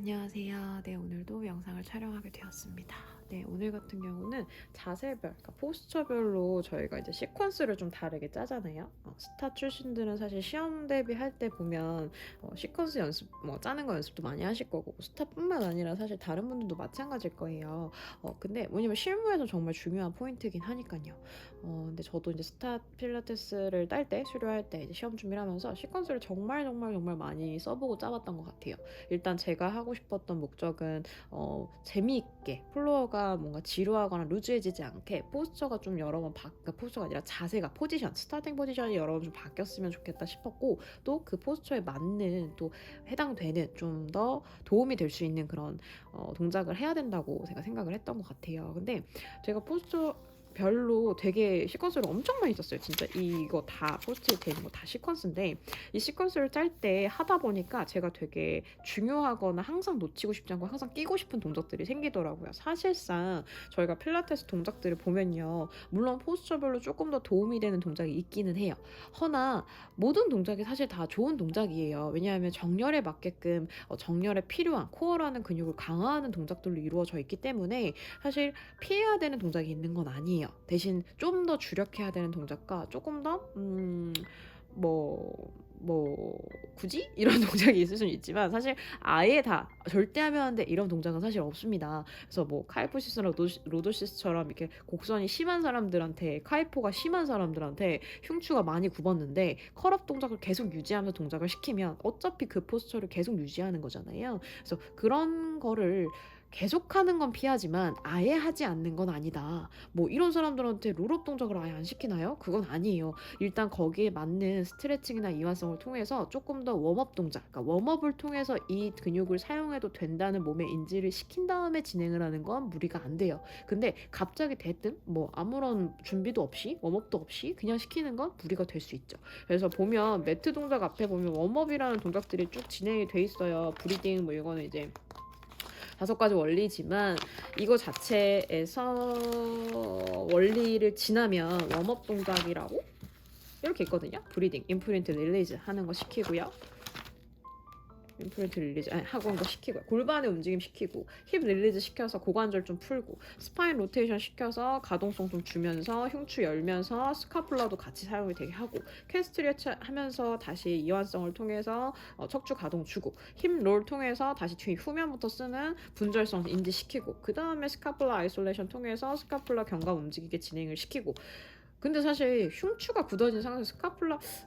안녕하세요. 네, 오늘도 영상을 촬영하게 되었습니다. 네, 오늘 같은 경우는 자세별, 그러니까 포스처별로 저희가 이제 시퀀스를 좀 다르게 짜잖아요. 스타 출신들은 사실 시험 대비할 때 보면 시퀀스 연습, 짜는 거 연습도 많이 하실 거고, 스타뿐만 아니라 사실 다른 분들도 마찬가지일 거예요. 근데 뭐냐면 실무에서 정말 중요한 포인트긴 하니까요. 근데 저도 이제 스타 필라테스를 딸 때, 수료할 때 이제 시험 준비를 하면서 시퀀스를 정말 정말 정말 많이 써보고 짜봤던 것 같아요. 일단 제가 하고 싶었던 목적은 재미있게 플로어가 뭔가 지루하거나 루즈해지지 않게 포스처가 좀 여러 번 그러니까 포스처가 아니라 자세가 포지션 스타팅 포지션이 여러 번 좀 바뀌었으면 좋겠다 싶었고, 또 그 포스처에 맞는 또 해당되는 좀 더 도움이 될 수 있는 그런 동작을 해야 된다고 제가 생각을 했던 것 같아요. 근데 제가 포스처 별로 되게 시퀀스를 엄청 많이 썼어요. 진짜 이거 다 포스트잇 돼 있는 거 다 시퀀스인데, 이 시퀀스를 짤 때 하다 보니까 제가 되게 중요하거나 항상 놓치고 싶지 않고 항상 끼고 싶은 동작들이 생기더라고요. 사실상 저희가 필라테스 동작들을 보면요, 물론 포스처별로 조금 더 도움이 되는 동작이 있기는 해요. 허나 모든 동작이 사실 다 좋은 동작이에요. 왜냐하면 정렬에 맞게끔 정렬에 필요한 코어라는 근육을 강화하는 동작들로 이루어져 있기 때문에 사실 피해야 되는 동작이 있는 건 아니에요. 대신 좀 더 주력해야 되는 동작과 조금 더 굳이 이런 동작이 있을 수는 있지만, 사실 아예 다 절대 하면 안 돼 이런 동작은 사실 없습니다. 그래서 뭐 카이포시스나 로도시스처럼 이렇게 곡선이 심한 사람들한테, 카이포가 심한 사람들한테 흉추가 많이 굽었는데 컬업 동작을 계속 유지하면서 동작을 시키면 어차피 그 포스처를 계속 유지하는 거잖아요. 그래서 그런 거를 계속하는 건 피하지만 아예 하지 않는 건 아니다. 뭐 이런 사람들한테 롤업 동작을 아예 안 시키나요? 그건 아니에요. 일단 거기에 맞는 스트레칭이나 이완성을 통해서 조금 더 웜업 동작, 그러니까 웜업을 통해서 이 근육을 사용해도 된다는 몸에 인지를 시킨 다음에 진행을 하는 건 무리가 안 돼요. 근데 갑자기 대뜸 뭐 아무런 준비도 없이 웜업도 없이 그냥 시키는 건 무리가 될 수 있죠. 그래서 보면 매트 동작 앞에 보면 웜업이라는 동작들이 쭉 진행이 돼 있어요. 브리딩 뭐 이거는 이제 5가지 원리지만, 이거 자체에서 원리를 지나면 웜업 동작이라고 이렇게 있거든요. 브리딩, 임프린트 릴리즈 하는 거 시키고요. 임프린트 릴리즈 하고 거 시키고, 골반의 움직임 시키고, 힙 릴리즈 시켜서 고관절 좀 풀고, 스파인 로테이션 시켜서 가동성 좀 주면서 흉추 열면서 스카플라도 같이 사용이 되게 하고, 캔스트레치 하면서 다시 이완성을 통해서 척추 가동 주고, 힙 롤 통해서 다시 뒤 후면부터 쓰는 분절성 인지시키고, 그 다음에 스카플라 아이솔레이션 통해서 스카플라 견갑 움직이게 진행을 시키고. 근데 사실 흉추가 굳어진 상태에서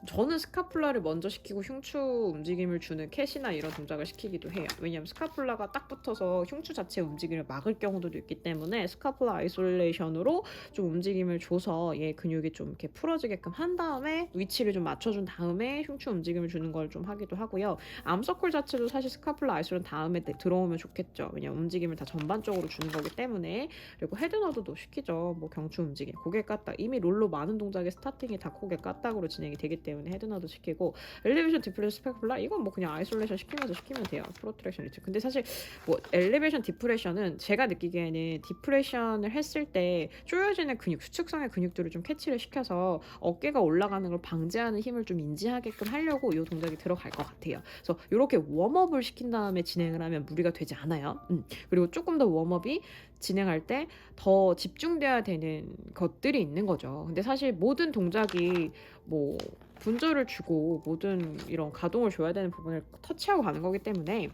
저는 스카플라를 먼저 시키고 흉추 움직임을 주는 캣이나 이런 동작을 시키기도 해요. 왜냐하면 스카플라가 딱 붙어서 흉추 자체의 움직임을 막을 경우도 있기 때문에 스카플라 아이솔레이션으로 좀 움직임을 줘서 얘 근육이 좀 이렇게 풀어지게끔 한 다음에 위치를 좀 맞춰준 다음에 흉추 움직임을 주는 걸 좀 하기도 하고요. 암서클 자체도 사실 스카플라 아이솔레이션 다음에 들어오면 좋겠죠. 왜냐면 움직임을 다 전반적으로 주는 거기 때문에. 그리고 헤드너드도 시키죠. 뭐 경추 움직임, 고개 까딱, 이미 롤로 많은 동작의 스타팅이 다 고개 까딱으로 진행이 되기 때문에 헤드너드 시키고, 엘리베이션 디플레이션 스페큘라 이건 뭐 그냥 아이솔레이션 시키면서 시키면 돼요. 프로트랙션 리트. 근데 사실 뭐 엘리베이션 디프레션은 제가 느끼기에는 디프레션을 했을 때 조여지는 근육, 수축성의 근육들을 좀 캐치를 시켜서 어깨가 올라가는 걸 방지하는 힘을 좀 인지하게끔 하려고 이 동작이 들어갈 것 같아요. 그래서 이렇게 웜업을 시킨 다음에 진행을 하면 무리가 되지 않아요. 그리고 조금 더 웜업이 진행할 때 더 집중돼야 되는 것들이 있는 거죠. 근데 사실 모든 동작이 뭐 분절을 주고 모든 이런 가동을 줘야 되는 부분을 터치하고 가는 거기 때문에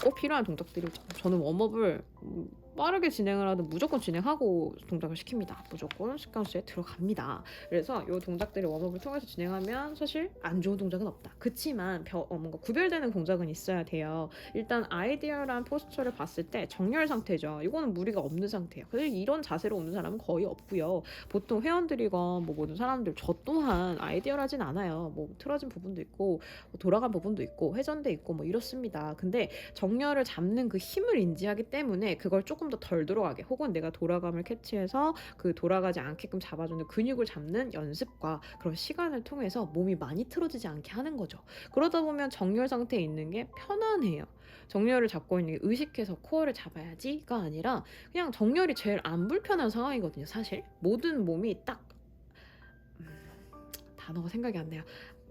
꼭 필요한 동작들이죠. 저는 웜업을 빠르게 진행을 하든 무조건 진행하고 동작을 시킵니다. 무조건 시퀀스에 들어갑니다. 그래서 이 동작들이 웜업을 통해서 진행하면 사실 안 좋은 동작은 없다. 그치만 뭔가 구별되는 동작은 있어야 돼요. 일단 아이디어란 포스처를 봤을 때 정렬 상태죠. 이거는 무리가 없는 상태예요. 그래서 이런 자세로 오는 사람은 거의 없고요. 보통 회원들이건 뭐 모든 사람들, 저 또한 아이디어라진 않아요. 뭐 틀어진 부분도 있고 돌아간 부분도 있고 회전돼 있고 뭐 이렇습니다. 근데 정렬을 잡는 그 힘을 인지하기 때문에 그걸 조금 더 덜 돌아가게, 혹은 내가 돌아감을 캐치해서 그 돌아가지 않게끔 잡아주는 근육을 잡는 연습과 그런 시간을 통해서 몸이 많이 틀어지지 않게 하는 거죠. 그러다 보면 정렬 상태에 있는 게 편안해요. 정렬을 잡고 있는 게 의식해서 코어를 잡아야지가 아니라 그냥 정렬이 제일 안 불편한 상황이거든요. 사실 모든 몸이 딱 단어가 생각이 안 나요.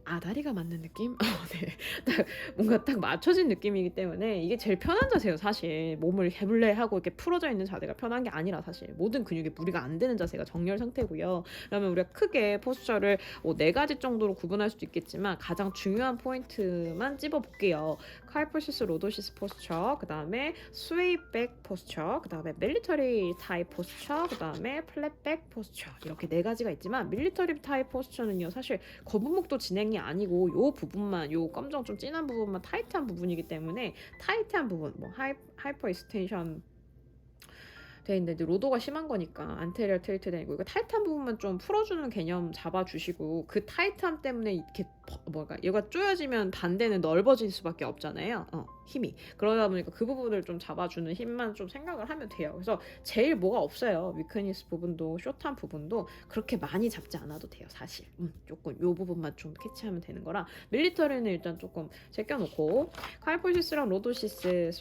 아다리가 맞는 느낌? 네. 딱 뭔가 딱 맞춰진 느낌이기 때문에 이게 제일 편한 자세예요 사실. 몸을 해블레하고 이렇게 풀어져 있는 자세가 편한 게 아니라 사실 모든 근육에 무리가 안 되는 자세가 정렬 상태고요. 그러면 우리가 크게 포스처를 뭐 4가지 정도로 구분할 수도 있겠지만 가장 중요한 포인트만 찝어 볼게요. 칼포시스 로도시스 포스처, 그다음에 스웨이백 포스처, 그다음에 밀리터리 타입 포스처, 그다음에 플랫백 포스처. 이렇게 4가지가 있지만 밀리터리 타입 포스처는요. 사실 거북목도 진행이 아니고 요 부분만 요 검정 좀 진한 부분만 타이트한 부분이기 때문에 타이트한 부분 뭐 하이퍼 익스텐션 돼 있는데 로도가 심한 거니까 안테리어 틸트 되고 이거 타이트한 부분만 좀 풀어주는 개념 잡아주시고 그 타이트함 때문에 이렇게 뭐가 얘가 쪼여지면 반대는 넓어질 수밖에 없잖아요. 힘이 그러다 보니까 그 부분을 좀 잡아주는 힘만 좀 생각을 하면 돼요. 그래서 제일 뭐가 없어요. 위크니스 부분도 숏한 부분도 그렇게 많이 잡지 않아도 돼요. 사실 조금 요 부분만 좀 캐치하면 되는 거라 밀리터리는 일단 조금 제껴놓고 칼포시스랑 로도시스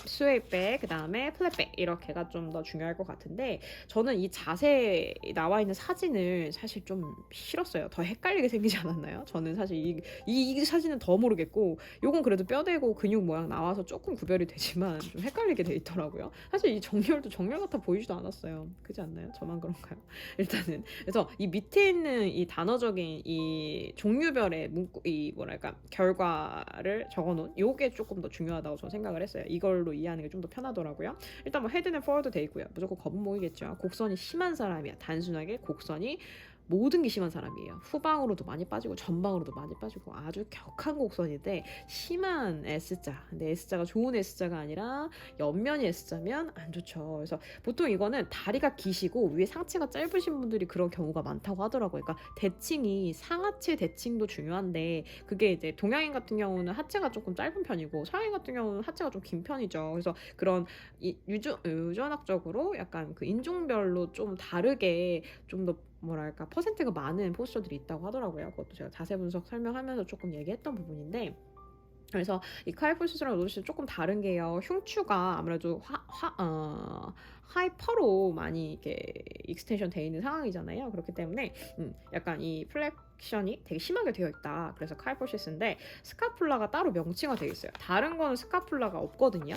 스웨이백 그다음에 플랫백 이렇게가 좀 더 중요할 것 같은데 저는 이 자세 나와 있는 사진을 사실 좀 싫었어요. 더 헷갈리게 생기지 않았나요? 저는 사실 이 사진은 더 모르겠고 요건 그래도 뼈대고 근육 모양 나와서 조금 구별이 되지만 좀 헷갈리게 돼 있더라고요. 사실 이 정렬도 정렬 같아 보이지도 않았어요. 그렇지 않나요? 저만 그런가요? 일단은 그래서 이 밑에 있는 이 단어적인 이 종류별의 문구 이 뭐랄까 결과를 적어놓은 요게 조금 더 중요하다고 저는 생각을 했어요. 이걸로 이해하는 게 좀 더 편하더라고요. 일단 뭐 헤드는 포워드 돼 있고요. 무조건 거북목이겠죠. 곡선이 심한 사람이야. 단순하게 곡선이 모든 게 심한 사람이에요. 후방으로도 많이 빠지고 전방으로도 많이 빠지고 아주 격한 곡선인데 심한 S자. 근데 S자가 좋은 S자가 아니라 옆면이 S자면 안 좋죠. 그래서 보통 이거는 다리가 기시고 위에 상체가 짧으신 분들이 그런 경우가 많다고 하더라고요. 그러니까 대칭이 상하체 대칭도 중요한데 그게 이제 동양인 같은 경우는 하체가 조금 짧은 편이고 서양인 같은 경우는 하체가 좀 긴 편이죠. 그래서 그런 유전학적으로 약간 그 인종별로 좀 다르게 좀 더 뭐랄까 퍼센트가 많은 포스처들이 있다고 하더라고요. 그것도 제가 자세 분석 설명하면서 조금 얘기했던 부분인데 그래서 이 카이포시스랑 로도시스 조금 다른 게요. 흉추가 아무래도 하이퍼로 많이 이렇게 익스텐션 돼 있는 상황이잖아요. 그렇기 때문에 약간 이 플렉션이 되게 심하게 되어 있다. 그래서 카이포시스인데 스카풀라가 따로 명칭화 되어 있어요. 다른 거는 스카풀라가 없거든요.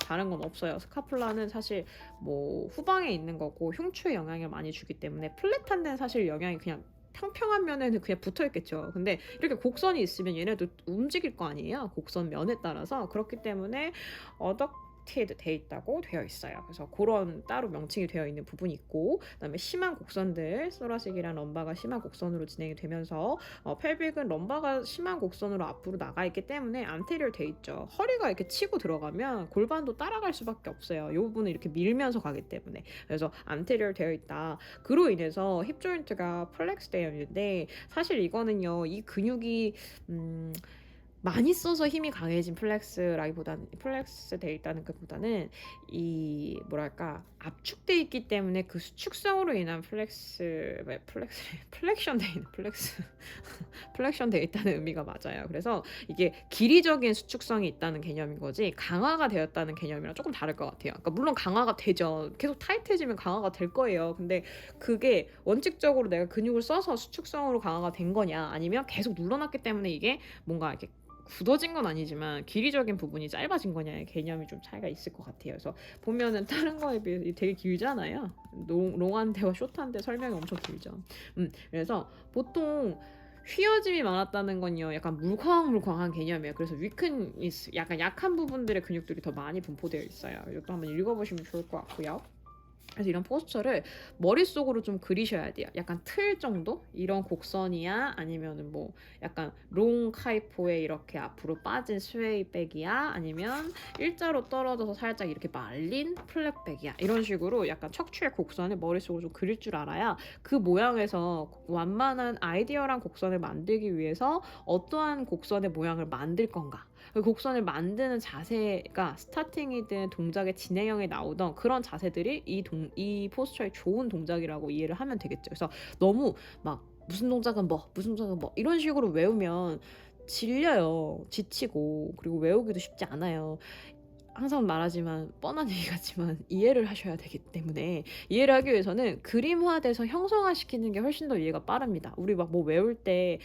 다른 건 없어요. 스카풀라는 사실 뭐 후방에 있는 거고 흉추에 영향을 많이 주기 때문에 플랫한 데는 사실 영향이 그냥 평평한 면에는 그냥 붙어 있겠죠. 근데 이렇게 곡선이 있으면 얘네도 움직일 거 아니에요. 곡선 면에 따라서. 그렇기 때문에 어덕티드 돼 있다고 되어 있어요. 그래서 그런 따로 명칭이 되어 있는 부분이 있고 그다음에 심한 곡선들 소라식이랑 럼바가 심한 곡선으로 진행이 되면서 펠빅은 럼바가 심한 곡선으로 앞으로 나가 있기 때문에 안테리얼 돼 있죠. 허리가 이렇게 치고 들어가면 골반도 따라갈 수밖에 없어요. 이 부분을 이렇게 밀면서 가기 때문에. 그래서 안테리얼 되어 있다. 그로 인해서 힙 조인트가 플렉스 되어 있는데 사실 이거는요. 이 근육이 많이 써서 힘이 강해진 플렉스라기보다는 플렉스 돼 있다는 것보다는 이 뭐랄까 압축돼 있기 때문에 그 수축성으로 인한 플렉션 돼 있는 플렉션 돼 있다는 의미가 맞아요. 그래서 이게 길이적인 수축성이 있다는 개념인 거지 강화가 되었다는 개념이랑 조금 다를 것 같아요. 그러니까 물론 강화가 되죠. 계속 타이트해지면 강화가 될 거예요. 근데 그게 원칙적으로 내가 근육을 써서 수축성으로 강화가 된 거냐 아니면 계속 눌러놨기 때문에 이게 뭔가 이렇게 굳어진 건 아니지만 길이적인 부분이 짧아진 거냐의 개념이 좀 차이가 있을 것 같아요. 그래서 보면은 다른 거에 비해 되게 길잖아요. 롱한데와 숏한데 설명이 엄청 길죠. 그래서 보통 휘어짐이 많았다는 건요. 약간 물컹물컹한 개념이에요. 그래서 위크니스, 약간 약한 부분들의 근육들이 더 많이 분포되어 있어요. 이것도 한번 읽어보시면 좋을 것 같고요. 그래서 이런 포스처를 머릿속으로 좀 그리셔야 돼요. 약간 틀 정도? 이런 곡선이야? 아니면은 뭐 약간 롱 카이포에 이렇게 앞으로 빠진 스웨이백이야? 아니면 일자로 떨어져서 살짝 이렇게 말린 플랫백이야? 이런 식으로 약간 척추의 곡선을 머릿속으로 좀 그릴 줄 알아야 그 모양에서 완만한 아이디어랑 곡선을 만들기 위해서 어떠한 곡선의 모양을 만들 건가? 그 곡선을 만드는 자세가 스타팅이든 동작의 진행형에 나오던 그런 자세들이 이 포스처의 좋은 동작이라고 이해를 하면 되겠죠. 그래서 너무 막 무슨 동작은 뭐 이런 식으로 외우면 질려요. 지치고 그리고 외우기도 쉽지 않아요. 항상 말하지만 뻔한 얘기 같지만 이해를 하셔야 되기 때문에 이해를 하기 위해서는 그림화돼서 형성화시키는 게 훨씬 더 이해가 빠릅니다. 우리 막 뭐 외울 때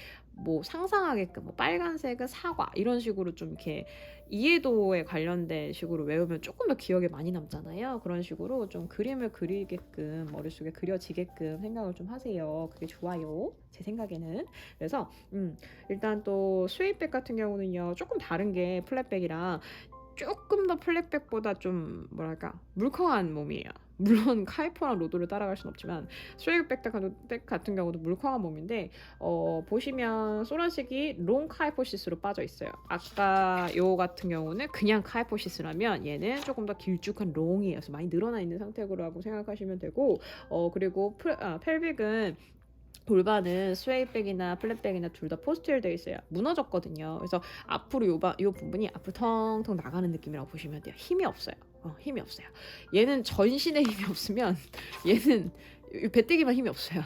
뭐 상상하게끔 뭐 빨간색은 사과 이런 식으로 좀 이렇게 이해도에 관련된 식으로 외우면 조금 더 기억에 많이 남잖아요. 그런 식으로 좀 그림을 그리게끔 머릿속에 그려지게끔 생각을 좀 하세요. 그게 좋아요. 제 생각에는. 그래서 일단 또 스웨이백 같은 경우는요. 조금 다른 게 플랫백이랑 조금 더 플랫백보다 좀 뭐랄까 물컹한 몸이에요. 물론 카이포랑 로도를 따라갈 순 없지만 스웨이백 같은 경우도 물컹한 몸인데 보시면 소라식이 롱 카이포시스로 빠져 있어요. 아까 요 같은 경우는 그냥 카이포시스라면 얘는 조금 더 길쭉한 롱이에요. 그래서 많이 늘어나 있는 상태라고 생각하시면 되고 그리고 펠빅은 골반은 스웨이백이나 플랫백이나 둘 다 포스트힐 되어 있어요. 무너졌거든요. 그래서 앞으로 요 부분이 앞으로 텅텅 나가는 느낌이라고 보시면 돼요. 힘이 없어요. 힘이 없어요. 얘는 전신에 힘이 없으면 얘는 배때기만 힘이 없어요.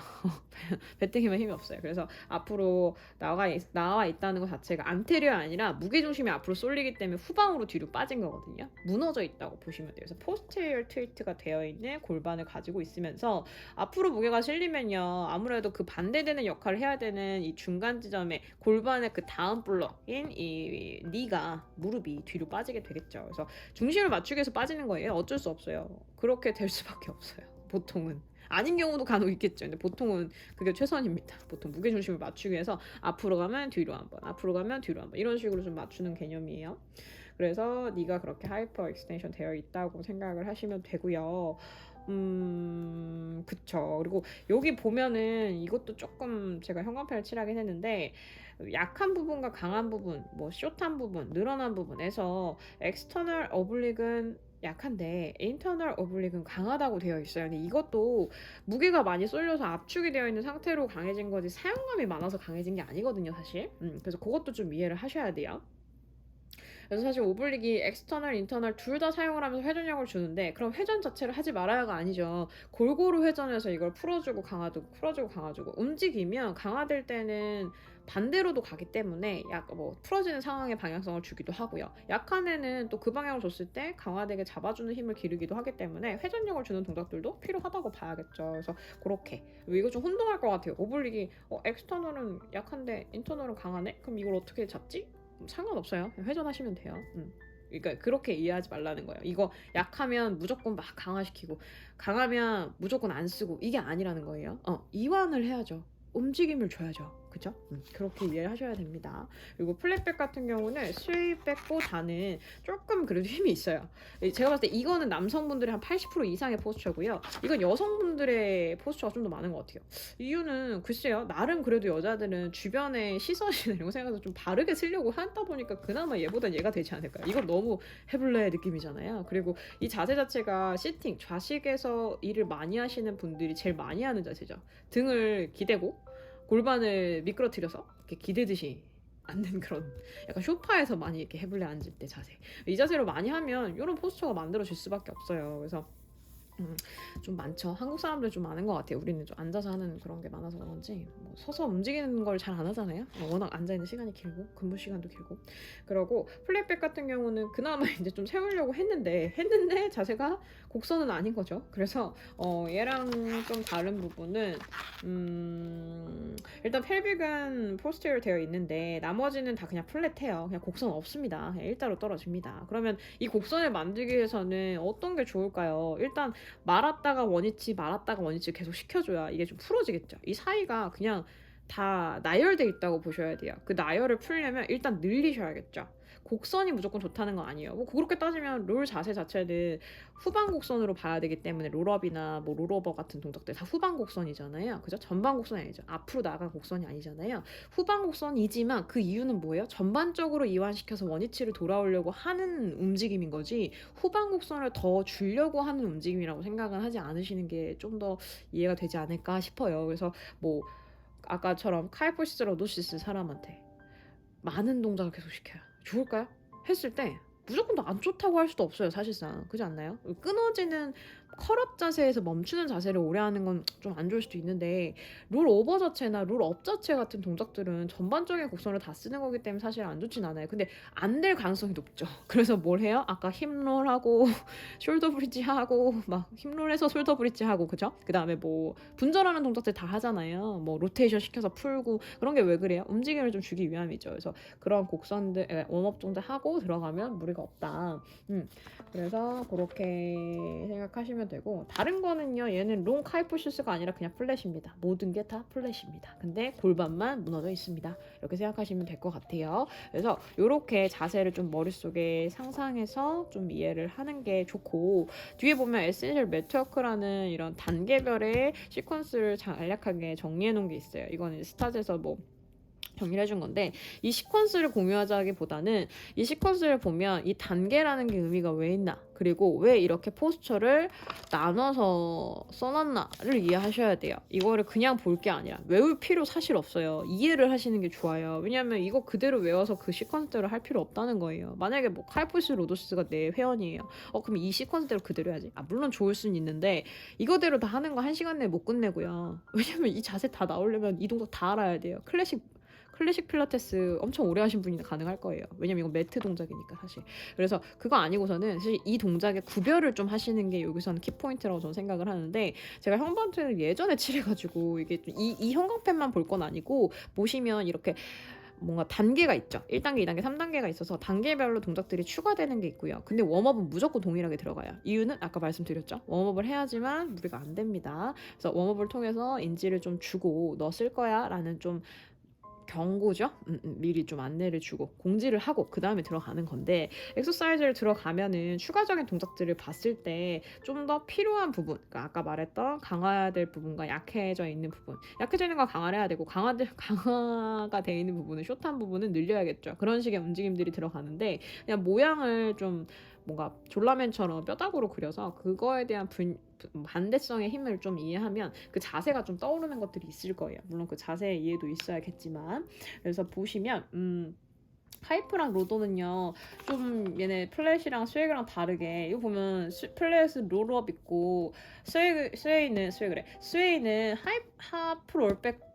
배때기만 힘이 없어요. 그래서 앞으로 나와 있다는 것 자체가 안테리어가 아니라 무게중심이 앞으로 쏠리기 때문에 후방으로 뒤로 빠진 거거든요. 무너져 있다고 보시면 돼요. 그래서 포스테리어 트위트가 되어 있는 골반을 가지고 있으면서 앞으로 무게가 실리면요. 아무래도 그 반대되는 역할을 해야 되는 이 중간 지점에 골반의 그 다음 블럭인 이 니가 무릎이 뒤로 빠지게 되겠죠. 그래서 중심을 맞추기 위해서 빠지는 거예요. 어쩔 수 없어요. 그렇게 될 수밖에 없어요. 보통은. 아닌 경우도 간혹 있겠죠. 근데 보통은 그게 최선입니다. 보통 무게중심을 맞추기 위해서 앞으로 가면 뒤로 한번, 앞으로 가면 뒤로 한번 이런 식으로 좀 맞추는 개념이에요. 그래서 네가 그렇게 하이퍼 익스텐션 되어 있다고 생각을 하시면 되고요. 그쵸. 그리고 여기 보면은 이것도 조금 제가 형광펜을 칠하긴 했는데 약한 부분과 강한 부분, 뭐 숏한 부분, 늘어난 부분에서 엑스터널 어블릭은 약한데 인터널 어블릭은 강하다고 되어 있어요. 근데 이것도 무게가 많이 쏠려서 압축이 되어 있는 상태로 강해진 거지 사용감이 많아서 강해진 게 아니거든요, 사실. 그래서 그것도 좀 이해를 하셔야 돼요. 그래서 사실 오블릭이 엑스터널, 인터널 둘 다 사용을 하면서 회전력을 주는데 그럼 회전 자체를 하지 말아야가 아니죠. 골고루 회전해서 이걸 풀어주고 강화주고 풀어주고 강화주고 움직이면 강화될 때는 반대로도 가기 때문에 약간 뭐 풀어지는 상황의 방향성을 주기도 하고요. 약한 애는 또 그 방향을 줬을 때 강화되게 잡아주는 힘을 기르기도 하기 때문에 회전력을 주는 동작들도 필요하다고 봐야겠죠. 그래서 그렇게 이거 좀 혼동할 것 같아요. 오블릭이 엑스터널은 약한데 인터널은 강하네? 그럼 이걸 어떻게 잡지? 상관없어요. 회전하시면 돼요. 그러니까 그렇게 이해하지 말라는 거예요. 이거 약하면 무조건 막 강화시키고 강하면 무조건 안 쓰고 이게 아니라는 거예요. 이완을 해야죠. 움직임을 줘야죠. 그죠? 그렇게 이해를 하셔야 됩니다. 그리고 플랫백 같은 경우는 스웨이백보다는 조금 그래도 힘이 있어요. 제가 봤을 때 이거는 남성분들의 한 80% 이상의 포스처고요. 이건 여성분들의 포스처가 좀 더 많은 것 같아요. 이유는 글쎄요. 나름 그래도 여자들은 주변의 시선이나 이런 거 생각해서 좀 바르게 쓰려고 하다 보니까 그나마 얘보단 얘가 되지 않을까요? 이건 너무 해블레 느낌이잖아요. 그리고 이 자세 자체가 시팅, 좌식에서 일을 많이 하시는 분들이 제일 많이 하는 자세죠. 등을 기대고 골반을 미끄러뜨려서 이렇게 기대듯이 앉는 그런 약간 소파에서 많이 이렇게 해블레 앉을 때 자세. 이 자세로 많이 하면 이런 포스처가 만들어질 수밖에 없어요. 그래서 좀 많죠. 한국 사람들 좀 많은 것 같아요. 우리는 좀 앉아서 하는 그런 게 많아서 그런지 뭐 서서 움직이는 걸 잘 안 하잖아요. 워낙 앉아있는 시간이 길고 근무 시간도 길고. 그러고 플랫백 같은 경우는 그나마 이제 좀 세우려고 했는데 자세가 곡선은 아닌 거죠. 그래서 얘랑 좀 다른 부분은 일단 펠빅은 포스테리어 되어 있는데 나머지는 다 그냥 플랫해요. 그냥 곡선 없습니다. 그냥 일자로 떨어집니다. 그러면 이 곡선을 만들기 위해서는 어떤 게 좋을까요? 일단 말았다가 원위치 계속 시켜줘야 이게 좀 풀어지겠죠. 이 사이가 그냥 다 나열돼 있다고 보셔야 돼요. 그 나열을 풀려면 일단 늘리셔야겠죠. 곡선이 무조건 좋다는 건 아니에요. 뭐 그렇게 따지면 롤 자세 자체는 후방 곡선으로 봐야 되기 때문에 롤업이나 뭐 롤오버 같은 동작들 다 후방 곡선이잖아요. 그죠? 전방 곡선이 아니죠. 앞으로 나간 곡선이 아니잖아요. 후방 곡선이지만 그 이유는 뭐예요? 전반적으로 이완시켜서 원위치를 돌아오려고 하는 움직임인 거지 후방 곡선을 더 주려고 하는 움직임이라고 생각은 하지 않으시는 게 좀 더 이해가 되지 않을까 싶어요. 그래서 뭐 아까처럼 카이포시스로노시스 사람한테 많은 동작을 계속 시켜요. 좋을까요? 했을 때 무조건 안 좋다고 할 수도 없어요. 사실상. 그렇지 않나요? 끊어지는 컬업 자세에서 멈추는 자세를 오래 하는 건 좀 안 좋을 수도 있는데 롤 오버 자체나 롤 업 자체 같은 동작들은 전반적인 곡선을 다 쓰는 거기 때문에 사실 안 좋진 않아요. 근데 안 될 가능성이 높죠. 그래서 뭘 해요? 아까 힙롤하고 숄더 브릿지 하고 막 힙롤해서 숄더 브릿지 하고 그죠? 그다음에 뭐 분절하는 동작들 다 하잖아요. 뭐 로테이션 시켜서 풀고 그런 게 왜 그래요? 움직임을 좀 주기 위함이죠. 그래서 그런 곡선들 웜업 정도 하고 들어가면 무리가 없다. 그래서 그렇게 생각하시면 되고 다른 거는요. 얘는 롱 카이푸시스가 아니라 그냥 플랫입니다. 모든 게 다 플랫입니다. 근데 골반만 무너져 있습니다. 이렇게 생각하시면 될 것 같아요. 그래서 이렇게 자세를 좀 머릿속에 상상해서 좀 이해를 하는 게 좋고 뒤에 보면 에센셜 매트워크라는 이런 단계별의 시퀀스를 간략하게 정리해 놓은 게 있어요. 이거는 스타트에서 뭐 정리를 해준 건데 이 시퀀스를 공유하자기보다는 이 시퀀스를 보면 이 단계라는 게 의미가 왜 있나 그리고 왜 이렇게 포스처를 나눠서 써놨나를 이해하셔야 돼요. 이거를 그냥 볼 게 아니라 외울 필요 사실 없어요. 이해를 하시는 게 좋아요. 왜냐하면 이거 그대로 외워서 그 시퀀스대로 할 필요 없다는 거예요. 만약에 뭐 칼푸시 로도시스가 내 회원이에요. 그럼 이 시퀀스대로 그대로 해야지. 물론 좋을 수는 있는데 이거대로 다 하는 거 1시간 내에 못 끝내고요. 왜냐면 이 자세 다 나오려면 이 동작 다 알아야 돼요. 클래식 필라테스 엄청 오래 하신 분이 가능할 거예요. 왜냐면 이건 매트 동작이니까 사실. 그래서 그거 아니고서는 사실 이 동작의 구별을 좀 하시는 게 여기서는 키포인트라고 저는 생각을 하는데 제가 형광펜을 예전에 칠해가지고 이게 이 형광펜만 볼 건 아니고 보시면 이렇게 뭔가 단계가 있죠. 1단계, 2단계, 3단계가 있어서 단계별로 동작들이 추가되는 게 있고요. 근데 웜업은 무조건 동일하게 들어가요. 이유는 아까 말씀드렸죠. 웜업을 해야지만 무리가 안 됩니다. 그래서 웜업을 통해서 인지를 좀 주고 너 쓸 거야 라는 좀 경고죠. 미리 좀 안내를 주고 공지를 하고 그 다음에 들어가는 건데 엑서사이즈를 들어가면은 추가적인 동작들을 봤을 때 좀 더 필요한 부분 그러니까 아까 말했던 강화해야 될 부분과 약해져 있는 부분 약해져 있는 거 강화를 해야 되고 강화가 돼 있는 부분은 숏한 부분은 늘려야겠죠. 그런 식의 움직임들이 들어가는데 그냥 모양을 좀 뭔가 졸라맨처럼 뼈다구로 그려서 그거에 대한 반대성의 힘을 좀 이해하면 그 자세가 좀 떠오르는 것들이 있을 거예요. 물론 그 자세의 이해도 있어야겠지만 그래서 보시면 하이프랑 로도는요 좀 얘네 플랫이랑 스웨이랑 다르게 이거 보면 플랫은 롤업 있고 스웨이는 하프 롤백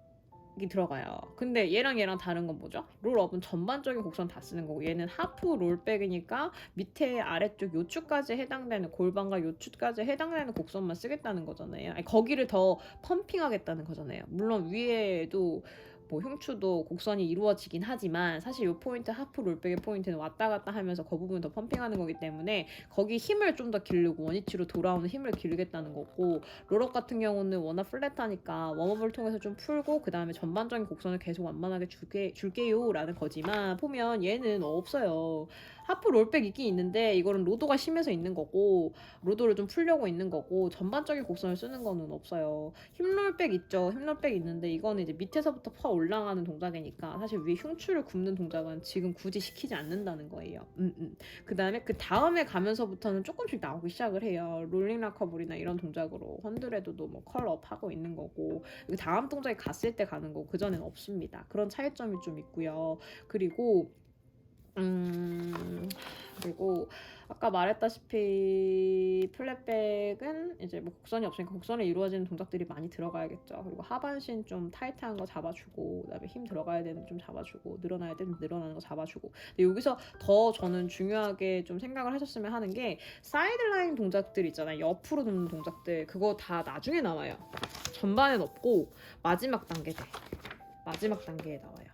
이 들어가요. 근데 얘랑 다른 건 뭐죠? 롤업은 전반적인 곡선 다 쓰는 거고 얘는 하프 롤백이니까 밑에 아래쪽 요추까지 해당되는 골반과 요추까지 해당되는 곡선만 쓰겠다는 거잖아요. 아니, 거기를 더 펌핑하겠다는 거잖아요. 물론 위에도 뭐 흉추도 곡선이 이루어지긴 하지만 사실 이 포인트 하프 롤백의 포인트는 왔다 갔다 하면서 그 부분을 더 펌핑하는 거기 때문에 거기 힘을 좀 더 기르고 원위치로 돌아오는 힘을 기르겠다는 거고 롤업 같은 경우는 워낙 플랫하니까 웜업을 통해서 좀 풀고 그 다음에 전반적인 곡선을 계속 완만하게 줄게요 라는 거지만 보면 얘는 없어요. 하프 롤백 있긴 있는데 이거는 로도가 심해서 있는 거고 로도를 좀 풀려고 있는 거고 전반적인 곡선을 쓰는 거는 없어요. 힙롤백 있죠. 힙롤백 있는데 이거는 이제 밑에서부터 퍼 올라가는 동작이니까 사실 위에 흉추를 굽는 동작은 지금 굳이 시키지 않는다는 거예요. 그 다음에 가면서부터는 조금씩 나오기 시작을 해요. 롤링 락커볼이나 이런 동작으로 헌드레드도 뭐 컬업 하고 있는 거고 그 다음 동작에 갔을 때 가는 거고 그전엔 없습니다. 그런 차이점이 좀 있고요. 그리고 아까 말했다시피 플랫백은 이제 뭐 곡선이 없으니까 곡선에 이루어지는 동작들이 많이 들어가야겠죠. 그리고 하반신 좀 타이트한 거 잡아주고 그다음에 힘 들어가야 되는 좀 잡아주고 늘어나야 되는 늘어나는 거 잡아주고 근데 여기서 더 저는 중요하게 좀 생각을 하셨으면 하는 게 사이드라인 동작들 있잖아요. 옆으로 눕는 동작들 그거 다 나중에 나와요. 전반엔 없고 마지막 단계에 나와요.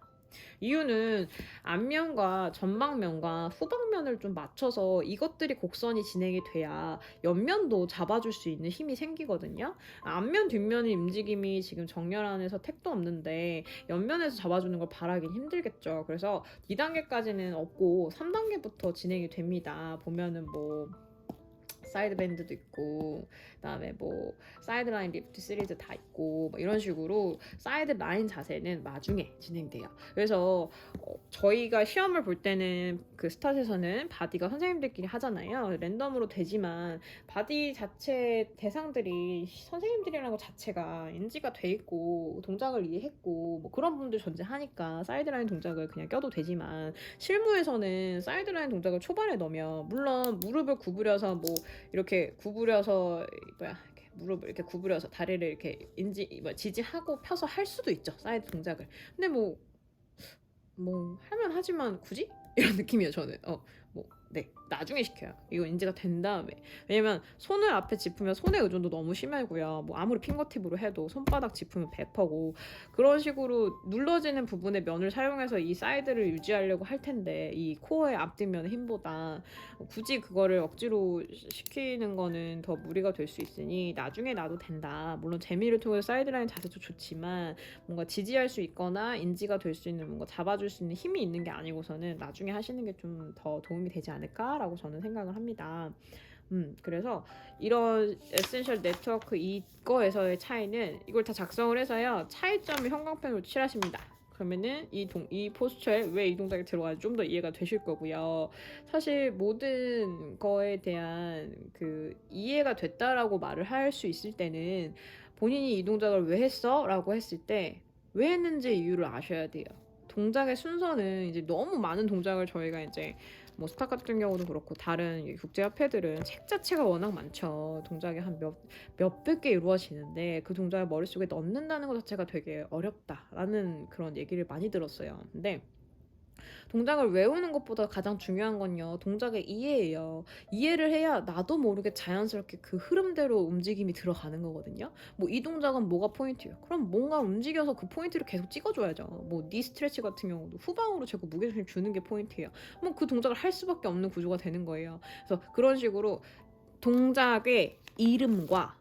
이유는 앞면과 전방면과 후방면을 좀 맞춰서 이것들이 곡선이 진행이 돼야 옆면도 잡아줄 수 있는 힘이 생기거든요. 앞면 뒷면의 움직임이 지금 정렬 안에서 택도 없는데 옆면에서 잡아주는 걸 바라긴 힘들겠죠. 그래서 2단계까지는 없고 3단계부터 진행이 됩니다. 보면은 뭐 사이드 밴드도 있고, 그다음에 뭐 사이드 라인 리프트 시리즈 다 있고, 뭐 이런 식으로 사이드 라인 자세는 나중에 진행돼요. 그래서 저희가 시험을 볼 때는 그 스타트에서는 바디가 선생님들끼리 하잖아요. 랜덤으로 되지만 바디 자체 대상들이 선생님들이라는 것 자체가 인지가 돼 있고 동작을 이해했고 뭐 그런 분들 존재하니까 사이드라인 동작을 그냥 껴도 되지만, 실무에서는 사이드라인 동작을 초반에 넣으면 물론 무릎을 구부려서 뭐 이렇게 구부려서 무릎을 이렇게 구부려서 다리를 이렇게 지지하고 펴서 할 수도 있죠, 사이드 동작을. 근데 뭐 하면 하지만 굳이? 이런 느낌이에요, 저는. 네, 나중에 시켜요. 이거 인지가 된 다음에. 왜냐면 손을 앞에 짚으면 손의 의존도 너무 심하고요. 뭐 아무리 핑거팁으로 해도 손바닥 짚으면 100%고, 그런 식으로 눌러지는 부분의 면을 사용해서 이 사이드를 유지하려고 할 텐데, 이 코어의 앞뒷면의 힘보다 굳이 그거를 억지로 시키는 거는 더 무리가 될 수 있으니 나중에 놔도 된다. 물론 재미를 통해서 사이드라인 자세도 좋지만 뭔가 지지할 수 있거나 인지가 될 수 있는, 뭔가 잡아줄 수 있는 힘이 있는 게 아니고서는 나중에 하시는 게 좀 더 도움이 되지 않을까라고 저는 생각을 합니다. 그래서 이런 에센셜 네트워크 이거에서의 차이는, 이걸 다 작성을 해서요, 차이점을 형광펜으로 칠하십니다. 그러면은 이 포스처에 왜 이 동작이 들어가는지 좀 더 이해가 되실 거고요. 사실 모든 거에 대한 그 이해가 됐다라고 말을 할 수 있을 때는 본인이 이 동작을 왜 했어? 라고 했을 때 왜 했는지 이유를 아셔야 돼요. 동작의 순서는 이제 너무 많은 동작을 저희가 이제 뭐 스타 같은 경우도 그렇고 다른 국제협회들은 책 자체가 워낙 많죠. 동작이 한 몇백 개 이루어지는데 그 동작을 머릿속에 넣는다는 것 자체가 되게 어렵다라는 그런 얘기를 많이 들었어요. 근데 동작을 외우는 것보다 가장 중요한 건요, 동작의 이해예요. 이해를 해야 나도 모르게 자연스럽게 그 흐름대로 움직임이 들어가는 거거든요. 뭐 이 동작은 뭐가 포인트예요? 그럼 뭔가 움직여서 그 포인트를 계속 찍어줘야죠. 뭐 니 스트레치 같은 경우도 후방으로 자꾸 무게중심 주는 게 포인트예요. 뭐 그 동작을 할 수밖에 없는 구조가 되는 거예요. 그래서 그런 식으로 동작의 이름과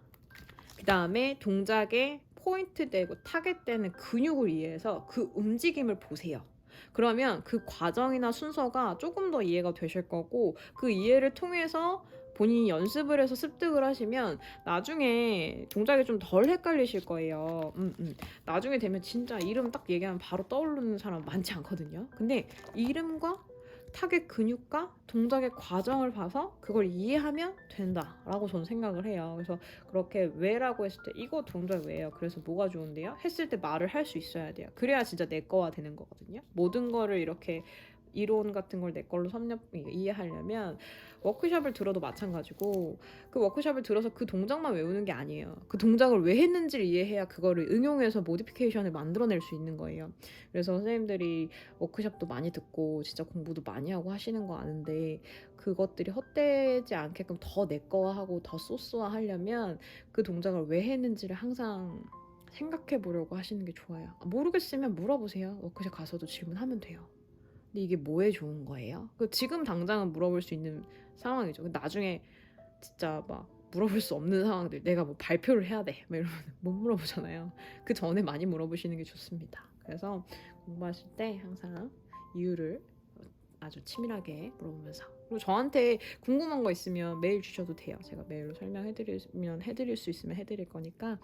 그 다음에 동작의 포인트 되고 타겟 되는 근육을 이해해서 그 움직임을 보세요. 그러면 그 과정이나 순서가 조금 더 이해가 되실 거고, 그 이해를 통해서 본인이 연습을 해서 습득을 하시면 나중에 동작이 좀 덜 헷갈리실 거예요. 나중에 되면 진짜 이름 딱 얘기하면 바로 떠오르는 사람 많지 않거든요. 근데 이름과 타겟 근육과 동작의 과정을 봐서 그걸 이해하면 된다라고 저는 생각을 해요. 그래서 그렇게 왜라고 했을 때 이거 동작 왜요? 그래서 뭐가 좋은데요? 했을 때 말을 할 수 있어야 돼요. 그래야 진짜 내 거가 되는 거거든요. 모든 거를 이렇게 이론 같은 걸 내 걸로 이해하려면 워크숍을 들어도 마찬가지고, 그 워크숍을 들어서 그 동작만 외우는 게 아니에요. 그 동작을 왜 했는지를 이해해야 그거를 응용해서 모디피케이션을 만들어낼 수 있는 거예요. 그래서 선생님들이 워크숍도 많이 듣고 진짜 공부도 많이 하고 하시는 거 아는데, 그것들이 헛되지 않게끔 더 내 거하고 더 소스화 하려면 그 동작을 왜 했는지를 항상 생각해 보려고 하시는 게 좋아요. 모르겠으면 물어보세요. 워크숍 가서도 질문하면 돼요. 근데 이게 뭐에 좋은 거예요? 지금 당장은 물어볼 수 있는 상황이죠. 나중에 진짜 막 물어볼 수 없는 상황들, 내가 뭐 발표를 해야 돼 막 이러면 못 물어보잖아요. 그 전에 많이 물어보시는 게 좋습니다. 그래서 공부하실 때 항상 이유를 아주 치밀하게 물어보면서, 그리고 저한테 궁금한 거 있으면 메일 주셔도 돼요. 제가 메일로 설명해드리면 해드릴 수 있으면 해드릴 거니까.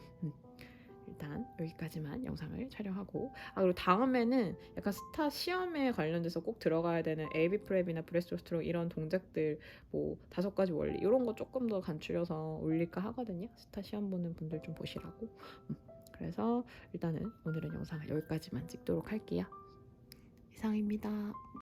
일단 여기까지만 영상을 촬영하고, 그리고 다음에는 약간 스타 시험에 관련돼서 꼭 들어가야 되는 AB 프랩이나 브레스트 스트로크 이런 동작들 뭐 5가지 원리 이런 거 조금 더 간추려서 올릴까 하거든요. 스타 시험 보는 분들 좀 보시라고. 그래서 일단은 오늘은 영상을 여기까지만 찍도록 할게요. 이상입니다.